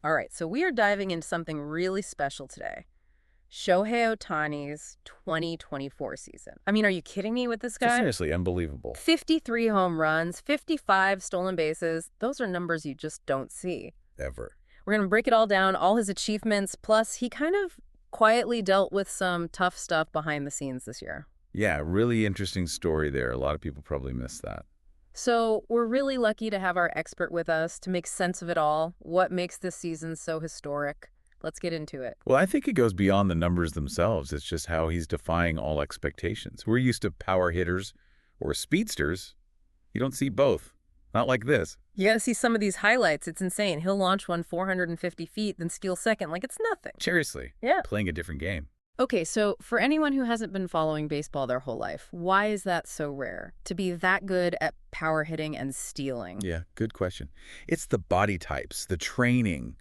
All right, so we are diving into something really special today. Shohei Ohtani's 2024 season. I mean, are you kidding me with this guy? Seriously, unbelievable. 53 home runs, 55 stolen bases. Those are numbers you just don't see. Ever. We're going to break it all down, all his achievements, plus he kind of quietly dealt with some tough stuff behind the scenes this year. Yeah, really interesting story there. A lot of people probably missed that. So we're really lucky to have our expert with us to make sense of it all. What makes this season so historic? Let's get into it. Well, I think it goes beyond the numbers themselves. It's just how he's defying all expectations. We're used to power hitters or speedsters. You don't see both. Not like this. You gotta see some of these highlights. It's insane. He'll launch one 450 feet, then steal second like it's nothing. Seriously. Yeah. Playing a different game. Okay, so for anyone who hasn't been following baseball their whole life, why is that so rare? To be that good at power hitting and stealing? Yeah, good question. It's the body types, the training.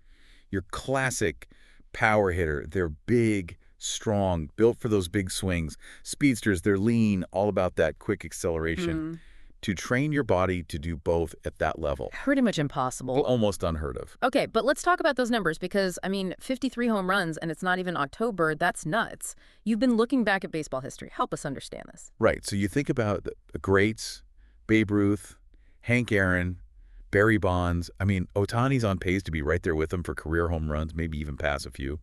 Your classic power hitter, they're big, strong, built for those big swings. Speedsters, they're lean, all about that quick acceleration. To train your body to do both at that level. Pretty much impossible. Almost unheard of. Okay, but let's talk about those numbers because, I mean, 53 home runs and it's not even October. That's nuts. You've been looking back at baseball history. Help us understand this. Right, so you think about the greats, Babe Ruth, Hank Aaron, Barry Bonds. I mean, Ohtani's on pace to be right there with them for career home runs, maybe even pass a few.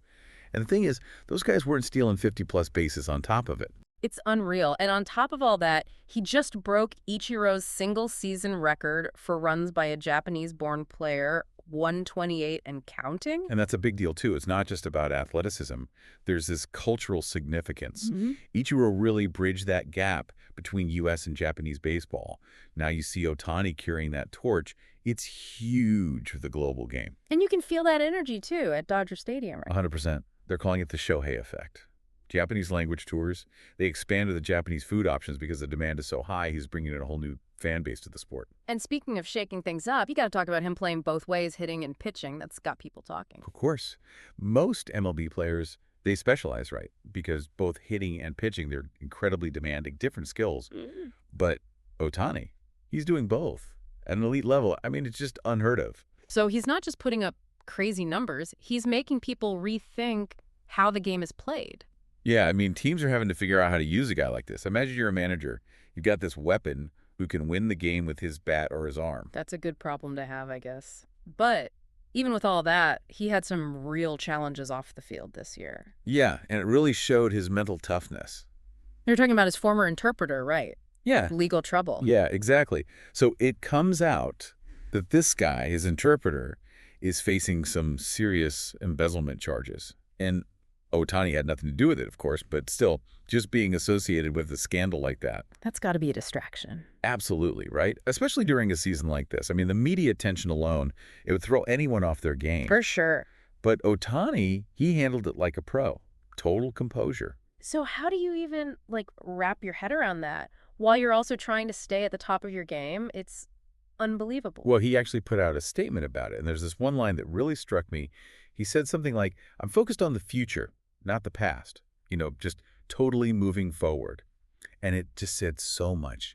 And the thing is, those guys weren't stealing 50-plus bases on top of it. It's unreal. And on top of all that, he just broke Ichiro's single-season record for runs by a Japanese-born player, 128 and counting. And that's a big deal, too. It's not just about athleticism. There's this cultural significance. Ichiro really bridged that gap between U.S. and Japanese baseball. Now you see Ohtani carrying that torch. It's huge for the global game. And you can feel that energy, too, at Dodger Stadium, right? 100%. They're calling it the Shohei effect. Japanese language tours, they expanded the Japanese food options because the demand is so high, he's bringing in a whole new fan base to the sport. And speaking of shaking things up, you got to talk about him playing both ways, hitting and pitching. That's got people talking. Of course. Most MLB players, they specialize, right? Because both hitting and pitching, they're incredibly demanding, different skills. But Ohtani, he's doing both at an elite level. I mean, it's just unheard of. So he's not just putting up crazy numbers. He's making people rethink how the game is played. Yeah, I mean, teams are having to figure out how to use a guy like this. Imagine you're a manager. You've got this weapon who can win the game with his bat or his arm. That's a good problem to have, I guess. But even with all that, he had some real challenges off the field this year. Yeah, and it really showed his mental toughness. You're talking about his former interpreter, right? Yeah. Legal trouble. Yeah, exactly. So it comes out that this guy, his interpreter, is facing some serious embezzlement charges. And Ohtani had nothing to do with it, of course, but still, just being associated with a scandal like that. That's got to be a distraction. Absolutely, right? Especially during a season like this. I mean, the media attention alone, it would throw anyone off their game. For sure. But Ohtani, he handled it like a pro. Total composure. So how do you even, wrap your head around that while you're also trying to stay at the top of your game? It's unbelievable. Well, he actually put out a statement about it, and there's this one line that really struck me. He said something like, "I'm focused on the future, not the past, just totally moving forward." And it just said so much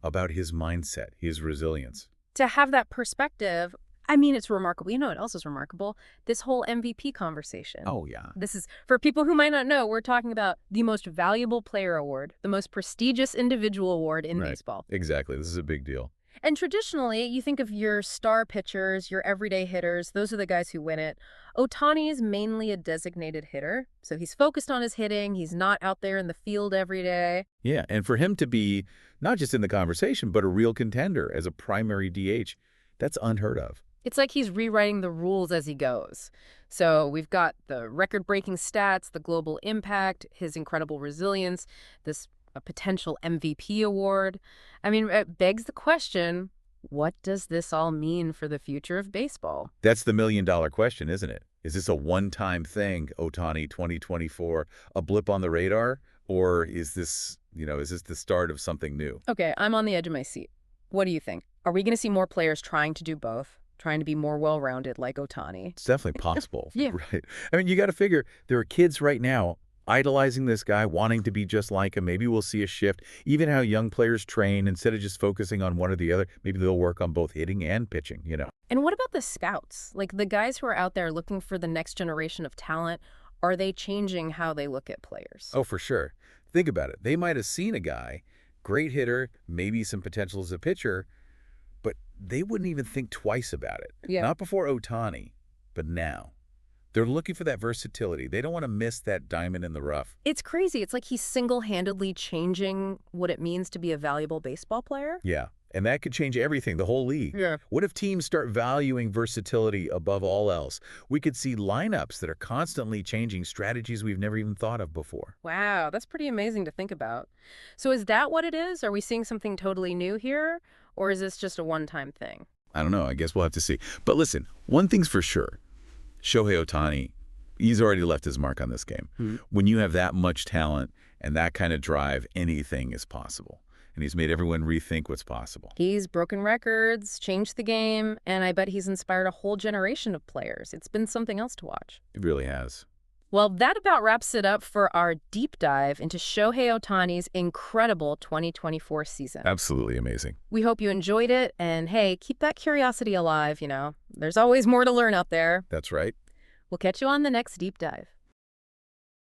about his mindset, his resilience. To have that perspective, I mean, it's remarkable. You know what else is remarkable? This whole MVP conversation. Oh, yeah. This is, for people who might not know, we're talking about the most valuable player award, the most prestigious individual award in baseball. Exactly. This is a big deal. And traditionally, you think of your star pitchers, your everyday hitters, those are the guys who win it. Ohtani is mainly a designated hitter, so he's focused on his hitting. He's not out there in the field every day. Yeah, and for him to be not just in the conversation, but a real contender as a primary DH, that's unheard of. It's like he's rewriting the rules as he goes. So we've got the record-breaking stats, the global impact, his incredible resilience, this a potential MVP award. I mean, it begs the question, what does this all mean for the future of baseball? That's the million-dollar question, isn't it? Is this a one-time thing, Ohtani 2024, a blip on the radar? Or is this, is this the start of something new? Okay, I'm on the edge of my seat. What do you think? Are we going to see more players trying to do both? Trying to be more well-rounded like Ohtani? It's definitely possible. Yeah. Right. I mean, you got to figure there are kids right now idolizing this guy, wanting to be just like him. Maybe we'll see a shift. Even how young players train, instead of just focusing on one or the other, maybe they'll work on both hitting and pitching, you know. And what about the scouts? Like the guys who are out there looking for the next generation of talent, are they changing how they look at players? Oh, for sure. Think about it. They might have seen a guy, great hitter, maybe some potential as a pitcher, but they wouldn't even think twice about it. Yeah. Not before Ohtani, but now. They're looking for that versatility. They don't want to miss that diamond in the rough. It's crazy. It's like he's single-handedly changing what it means to be a valuable baseball player. Yeah, and that could change everything, the whole league. Yeah. What if teams start valuing versatility above all else? We could see lineups that are constantly changing, strategies we've never even thought of before. Wow, that's pretty amazing to think about. So is that what it is? Are we seeing something totally new here? Or is this just a one-time thing? I don't know. I guess we'll have to see. But listen, one thing's for sure. Shohei Ohtani, he's already left his mark on this game. When you have that much talent and that kind of drive, anything is possible. And he's made everyone rethink what's possible. He's broken records, changed the game, and I bet he's inspired a whole generation of players. It's been something else to watch. It really has. Well, that about wraps it up for our deep dive into Shohei Ohtani's incredible 2024 season. Absolutely amazing. We hope you enjoyed it, and hey, keep that curiosity alive, you know. There's always more to learn out there. That's right. We'll catch you on the next deep dive.